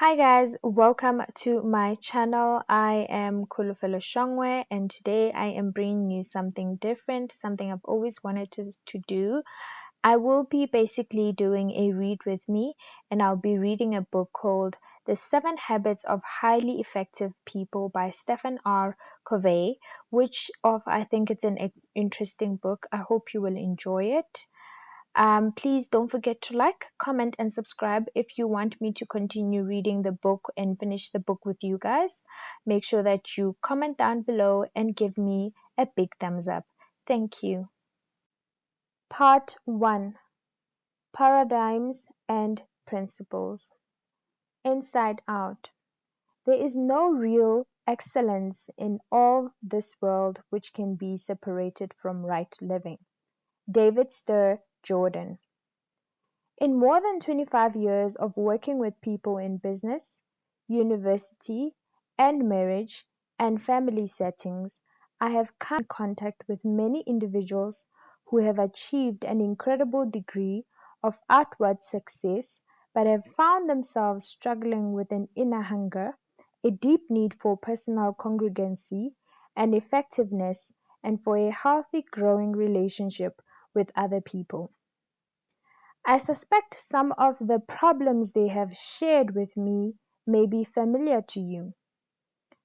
Hi guys, welcome to my channel. I am Kulufelo Shongwe and today I am bringing you something different, something I've always wanted to do. I will be basically doing a read with me and I'll be reading a book called The 7 Habits of Highly Effective People by Stephan R. Covey, I think it's an interesting book. I hope you will enjoy it. Please don't forget to like, comment, and subscribe if you want me to continue reading the book and finish the book with you guys. Make sure that you comment down below and give me a big thumbs up. Thank you. Part 1: Paradigms and Principles. Inside Out. There is no real excellence in all this world which can be separated from right living. David Stir Jordan. In more than 25 years of working with people in business, university, and marriage and family settings, I have come in contact with many individuals who have achieved an incredible degree of outward success but have found themselves struggling with an inner hunger, a deep need for personal congruency and effectiveness, and for a healthy, growing relationship with other people. I suspect some of the problems they have shared with me may be familiar to you.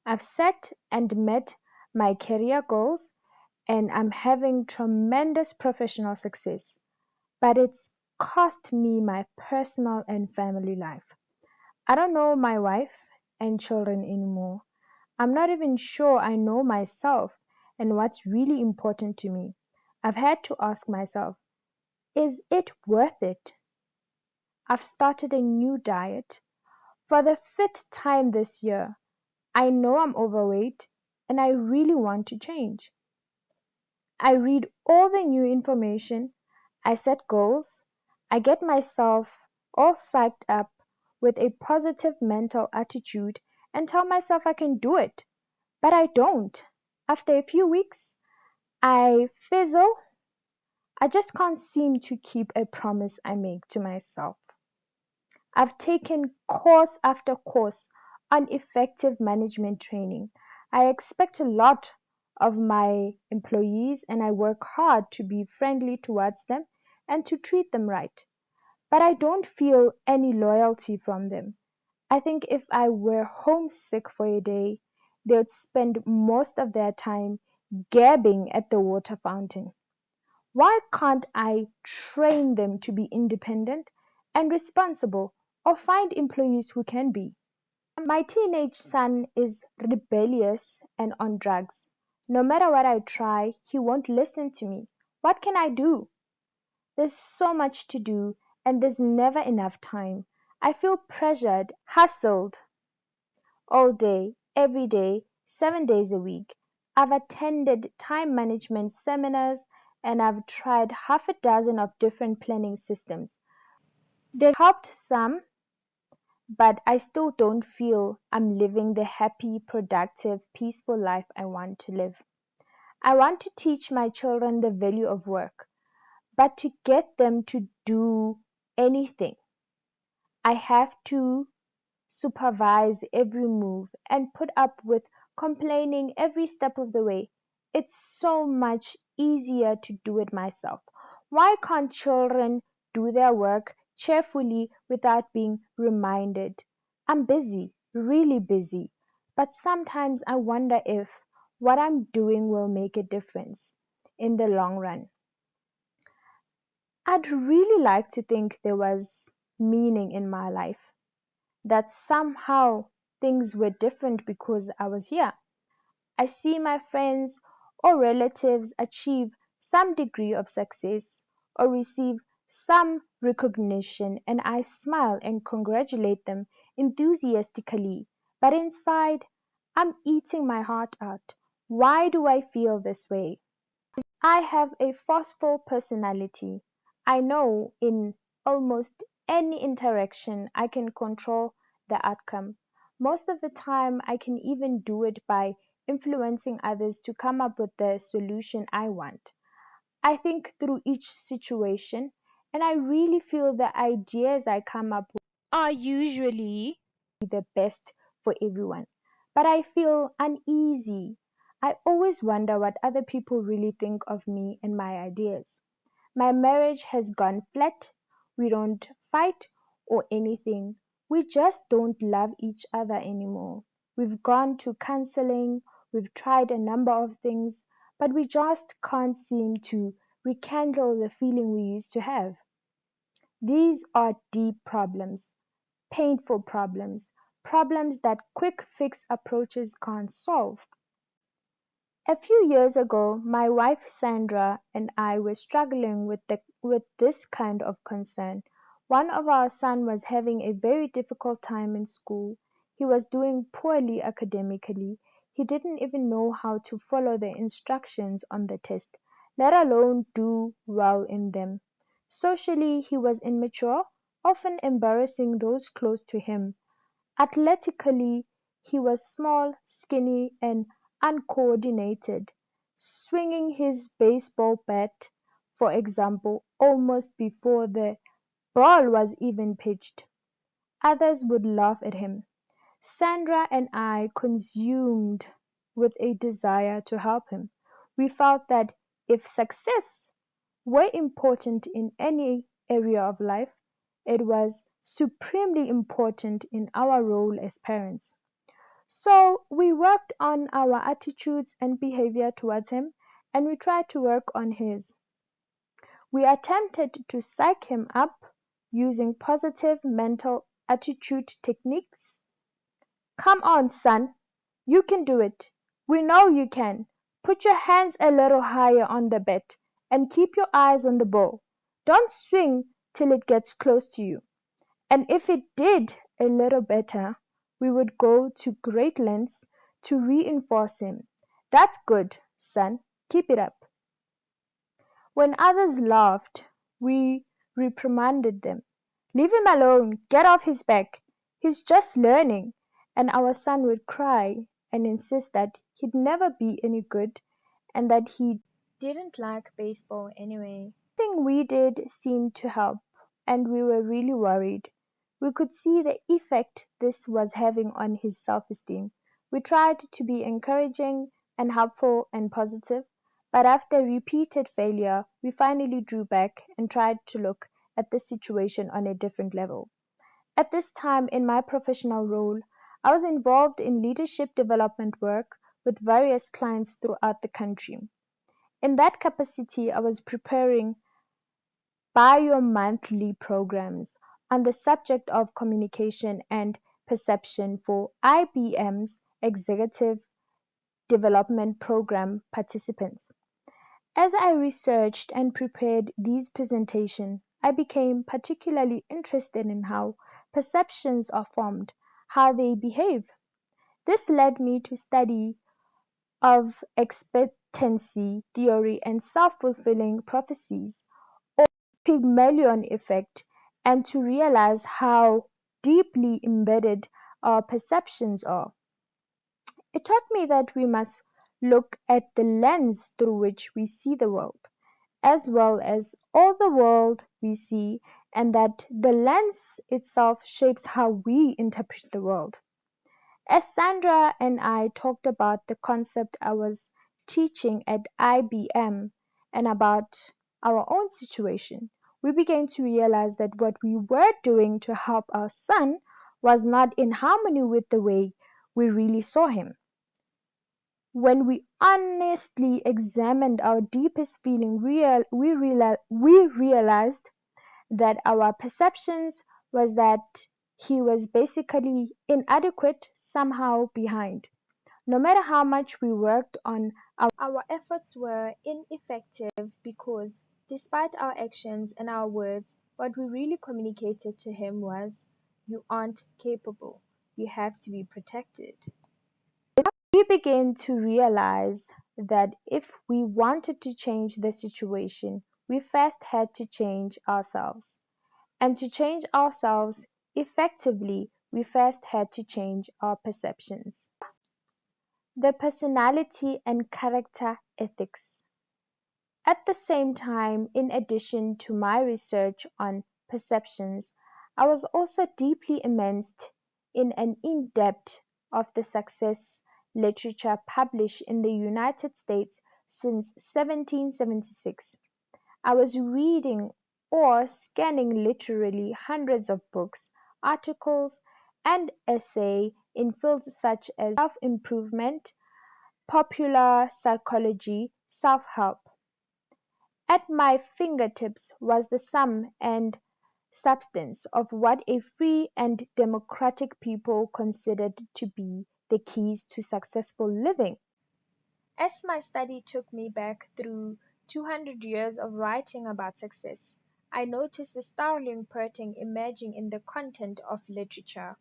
I've set and met my career goals and I'm having tremendous professional success, but it's cost me my personal and family life. I don't know my wife and children anymore. I'm not even sure I know myself and what's really important to me. I've had to ask myself, is it worth it? I've started a new diet. For the 5th time this year, I know I'm overweight and I really want to change. I read all the new information, I set goals, I get myself all psyched up with a positive mental attitude and tell myself I can do it. But I don't. After a few weeks, I fizzle. I just can't seem to keep a promise I make to myself. I've taken course after course on effective management training. I expect a lot of my employees and I work hard to be friendly towards them and to treat them right. But I don't feel any loyalty from them. I think if I were homesick for a day, they'd spend most of their time gabbing at the water fountain. Why can't I train them to be independent and responsible or find employees who can be? My teenage son is rebellious and on drugs. No matter what I try, he won't listen to me. What can I do? There's so much to do and there's never enough time. I feel pressured, hustled all day, every day, 7 days a week. I've attended time management seminars and I've tried half a dozen of different planning systems. They've helped some, but I still don't feel I'm living the happy, productive, peaceful life I want to live. I want to teach my children the value of work, but to get them to do anything, I have to supervise every move and put up with complaining every step of the way. It's so much easier to do it myself. Why can't children do their work cheerfully without being reminded? I'm busy, really busy, but sometimes I wonder if what I'm doing will make a difference in the long run. I'd really like to think there was meaning in my life, that somehow things were different because I was here. I see my friends or relatives achieve some degree of success or receive some recognition, and I smile and congratulate them enthusiastically. But inside, I'm eating my heart out. Why do I feel this way? I have a forceful personality. I know in almost any interaction I can control the outcome. Most of the time, I can even do it by influencing others to come up with the solution I want. I think through each situation, and I really feel the ideas I come up with are usually the best for everyone. But I feel uneasy. I always wonder what other people really think of me and my ideas. My marriage has gone flat. We don't fight or anything. We just don't love each other anymore. We've gone to counseling, we've tried a number of things, but we just can't seem to rekindle the feeling we used to have. These are deep problems, painful problems, problems that quick fix approaches can't solve. A few years ago, my wife Sandra and I were struggling with this kind of concern. One of our sons was having a very difficult time in school. He was doing poorly academically. He didn't even know how to follow the instructions on the test, let alone do well in them. Socially, he was immature, often embarrassing those close to him. Athletically, he was small, skinny, and uncoordinated, swinging his baseball bat, for example, almost before the ball was even pitched. Others would laugh at him. Sandra and I consumed with a desire to help him. We felt that if success were important in any area of life, it was supremely important in our role as parents. So we worked on our attitudes and behavior towards him, and we tried to work on his. We attempted to psych him up using positive mental attitude techniques. Come on, son, you can do it. We know you can. Put your hands a little higher on the bat and keep your eyes on the ball. Don't swing till it gets close to you. And if it did a little better, we would go to great lengths to reinforce him. That's good, son. Keep it up. When others laughed, we reprimanded them. Leave him alone. Get off his back. He's just learning. And our son would cry and insist that he'd never be any good and that he didn't like baseball anyway. Nothing we did seemed to help, and we were really worried. We could see the effect this was having on his self-esteem. We tried to be encouraging and helpful and positive, but after repeated failure, we finally drew back and tried to look at the situation on a different level. At this time in my professional role, I was involved in leadership development work with various clients throughout the country. In that capacity, I was preparing bi-monthly programs on the subject of communication and perception for IBM's Executive Development Program participants. As I researched and prepared these presentations, I became particularly interested in how perceptions are formed, how they behave. This led me to study of expectancy theory and self-fulfilling prophecies, Pygmalion effect, and to realize how deeply embedded our perceptions are. It taught me that we must look at the lens through which we see the world, as well as all the world we see, and that the lens itself shapes how we interpret the world. As Sandra and I talked about the concept I was teaching at IBM and about our own situation, we began to realize that what we were doing to help our son was not in harmony with the way we really saw him. When we honestly examined our deepest feeling, we realized that our perceptions was that he was basically inadequate, somehow behind. No matter how much we worked on our efforts were ineffective because despite our actions and our words, what we really communicated to him was, you aren't capable. You have to be protected. We began to realize that if we wanted to change the situation, we first had to change ourselves. And to change ourselves effectively, we first had to change our perceptions. The personality and character ethics. At the same time, in addition to my research on perceptions, I was also deeply immersed in an in-depth of the success literature published in the United States since 1776. I was reading or scanning literally hundreds of books, articles, and essays in fields such as self-improvement, popular psychology, self-help. At my fingertips was the sum and substance of what a free and democratic people considered to be the keys to successful living. As my study took me back through 200 years of writing about success, I noticed a startling pattern emerging in the content of literature.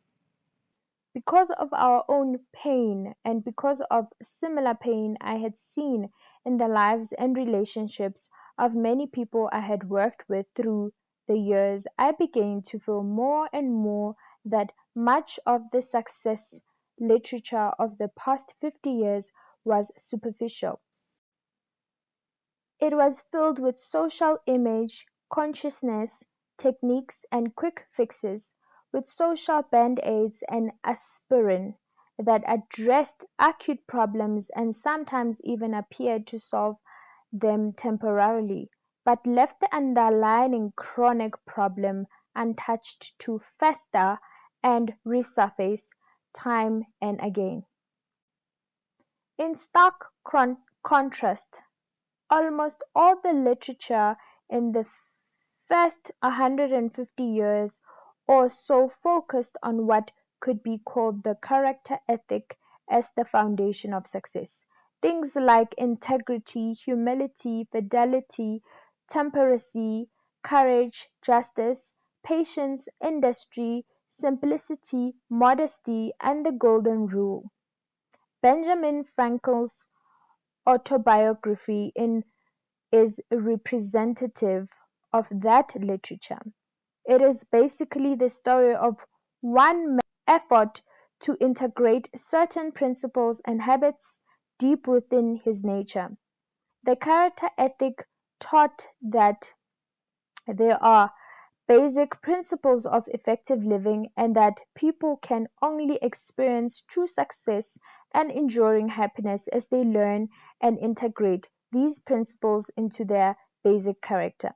Because of our own pain and because of similar pain I had seen in the lives and relationships of many people I had worked with through the years, I began to feel more and more that much of the success literature of the past 50 years was superficial. It was filled with social image, consciousness, techniques and quick fixes, with social band-aids and aspirin that addressed acute problems and sometimes even appeared to solve them temporarily, but left the underlying chronic problem untouched to fester and resurface time and again. In stark contrast, almost all the literature in the first 150 years or so focused on what could be called the character ethic as the foundation of success. Things like integrity, humility, fidelity, temperance, courage, justice, patience, industry, simplicity, modesty, and the golden rule. Benjamin Frankl's autobiography is representative of that literature. It is basically the story of one man's effort to integrate certain principles and habits deep within his nature. The character ethic taught that there are basic principles of effective living and that people can only experience true success and enduring happiness as they learn and integrate these principles into their basic character.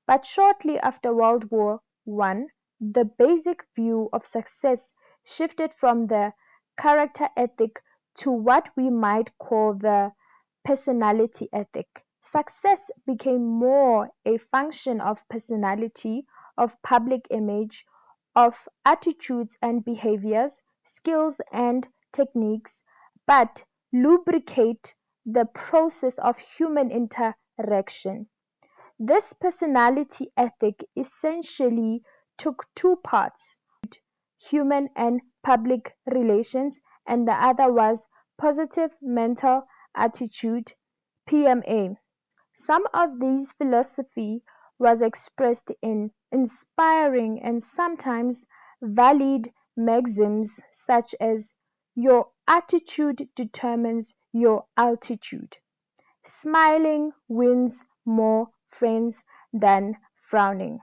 But shortly after World War I, the basic view of success shifted from the character ethic to what we might call the personality ethic. Success became more a function of personality, of public image, of attitudes and behaviors, skills and techniques, but lubricate the process of human interaction. This personality ethic essentially took two parts: human and public relations, and the other was positive mental attitude (PMA). Some of this philosophy was expressed in inspiring and sometimes valid maxims such as "Your attitude determines your altitude," "Smiling wins more friends than frowning,"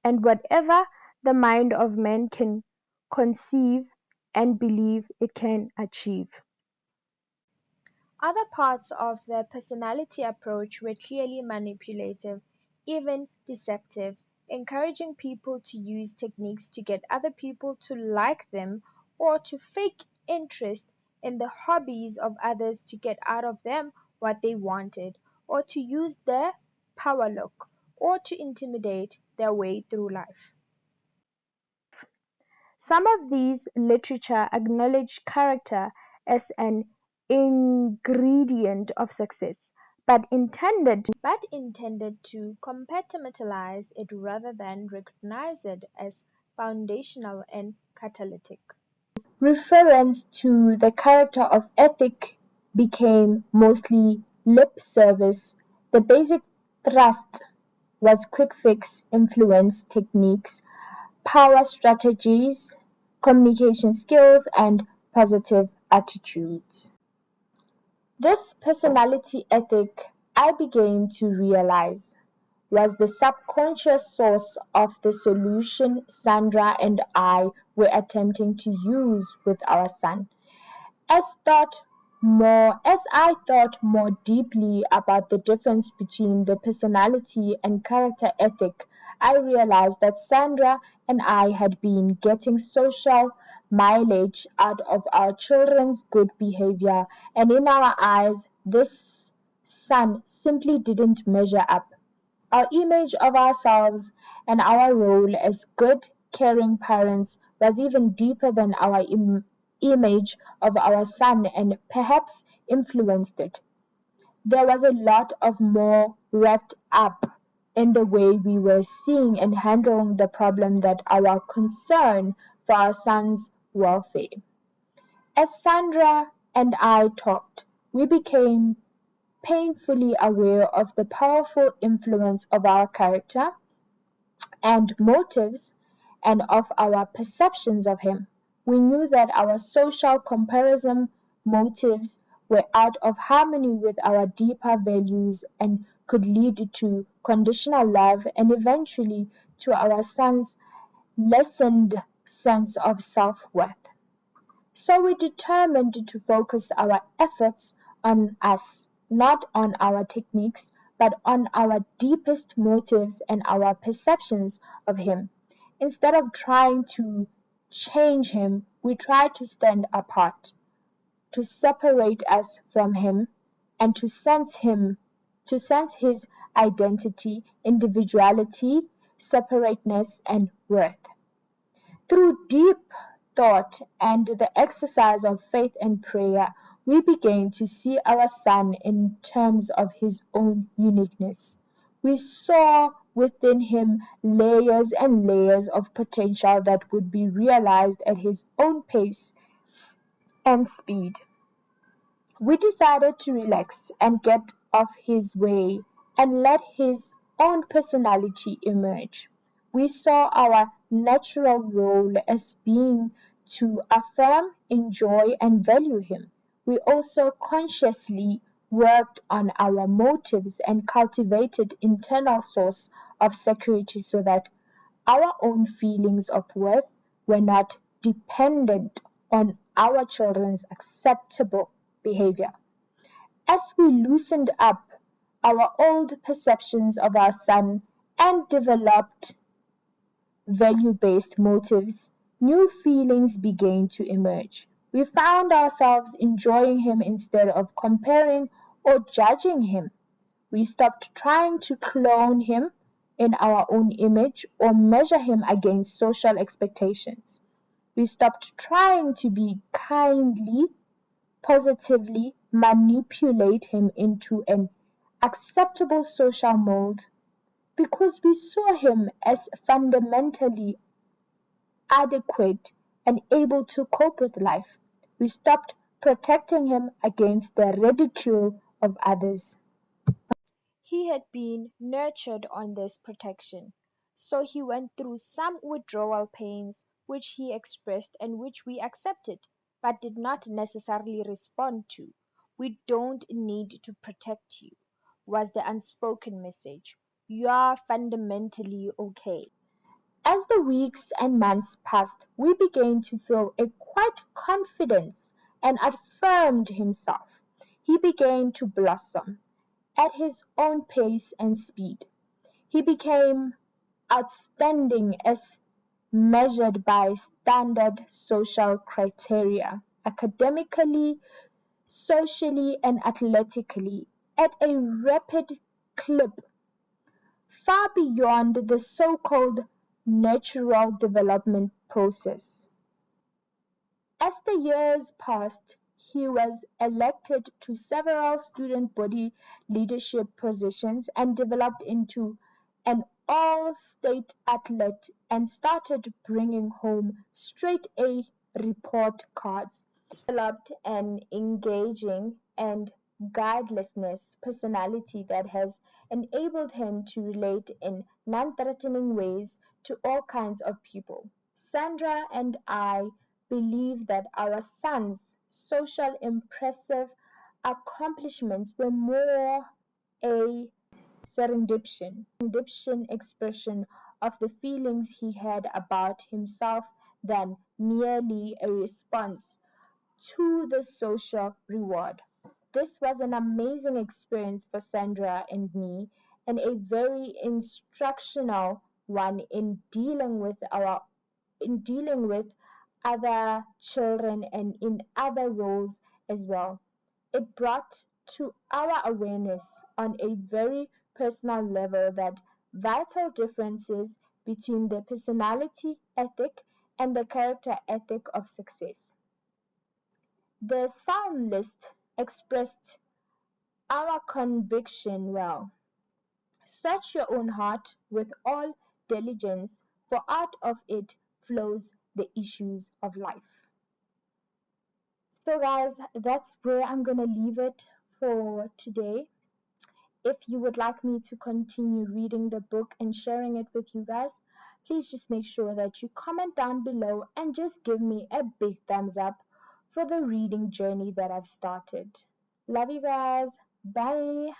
and "Whatever the mind of man can conceive and believe it can achieve." Other parts of the personality approach were clearly manipulative, even deceptive, encouraging people to use techniques to get other people to like them or to fake interest in the hobbies of others to get out of them what they wanted, or to use their power look, or to intimidate their way through life. Some of these literature acknowledge character as an ingredient of success, but intended to compartmentalize it rather than recognize it as foundational and catalytic. Reference to the character of ethic became mostly lip service. The basic thrust was quick fix influence techniques, power strategies, communication skills, and positive attitudes. This personality ethic, I began to realize, was the subconscious source of the solution Sandra and I we're attempting to use with our son. As I thought more deeply about the difference between the personality and character ethic, I realized that Sandra and I had been getting social mileage out of our children's good behavior, and in our eyes, this son simply didn't measure up. Our image of ourselves and our role as good, caring parents was even deeper than our image of our son and perhaps influenced it. There was a lot of more wrapped up in the way we were seeing and handling the problem that our concern for our son's welfare. As Sandra and I talked, we became painfully aware of the powerful influence of our character and motives and of our perceptions of him. We knew that our social comparison motives were out of harmony with our deeper values and could lead to conditional love and eventually to our son's lessened sense of self worth. So we determined to focus our efforts on us, not on our techniques, but on our deepest motives and our perceptions of him. Instead of trying to change him, we tried to stand apart, to separate us from him, and to sense his identity, individuality, separateness, and worth. Through deep thought and the exercise of faith and prayer, we began to see our son in terms of his own uniqueness. We saw within him layers and layers of potential that would be realized at his own pace and speed. We decided to relax and get off his way and let his own personality emerge. We saw our natural role as being to affirm, enjoy, and value him. We also consciously worked on our motives and cultivated internal source of security so that our own feelings of worth were not dependent on our children's acceptable behavior. As we loosened up our old perceptions of our son and developed value based motives, new feelings began to emerge. We found ourselves enjoying him instead of comparing or judging him. We stopped trying to clone him in our own image or measure him against social expectations. We stopped trying to be kindly, positively manipulate him into an acceptable social mold because we saw him as fundamentally adequate and able to cope with life. We stopped protecting him against the ridicule of others. He had been nurtured on this protection, so he went through some withdrawal pains which he expressed and which we accepted, but did not necessarily respond to. "We don't need to protect you," was the unspoken message. "You're fundamentally okay." As the weeks and months passed, we began to feel a quiet confidence and affirmed himself. He began to blossom at his own pace and speed. He became outstanding as measured by standard social criteria, academically, socially, and athletically, at a rapid clip far beyond the so-called natural development process. As the years passed, he was elected to several student body leadership positions and developed into an all-state athlete and started bringing home straight A report cards. Developed an engaging and guileless personality that has enabled him to relate in non-threatening ways to all kinds of people. Sandra and I believe that our son's social impressive accomplishments were more a serendipity expression of the feelings he had about himself than merely a response to the social reward. This was an amazing experience for Sandra and me, and a very instructional one in dealing with other children and in other roles as well. It brought to our awareness on a very personal level that vital differences between the personality ethic and the character ethic of success. The sound list expressed our conviction well. Search your own heart with all diligence, for out of it flows the issues of life. So, guys, that's where I'm gonna leave it for today. If you would like me to continue reading the book and sharing it with you guys, please just make sure that you comment down below and just give me a big thumbs up for the reading journey that I've started. Love you guys. Bye.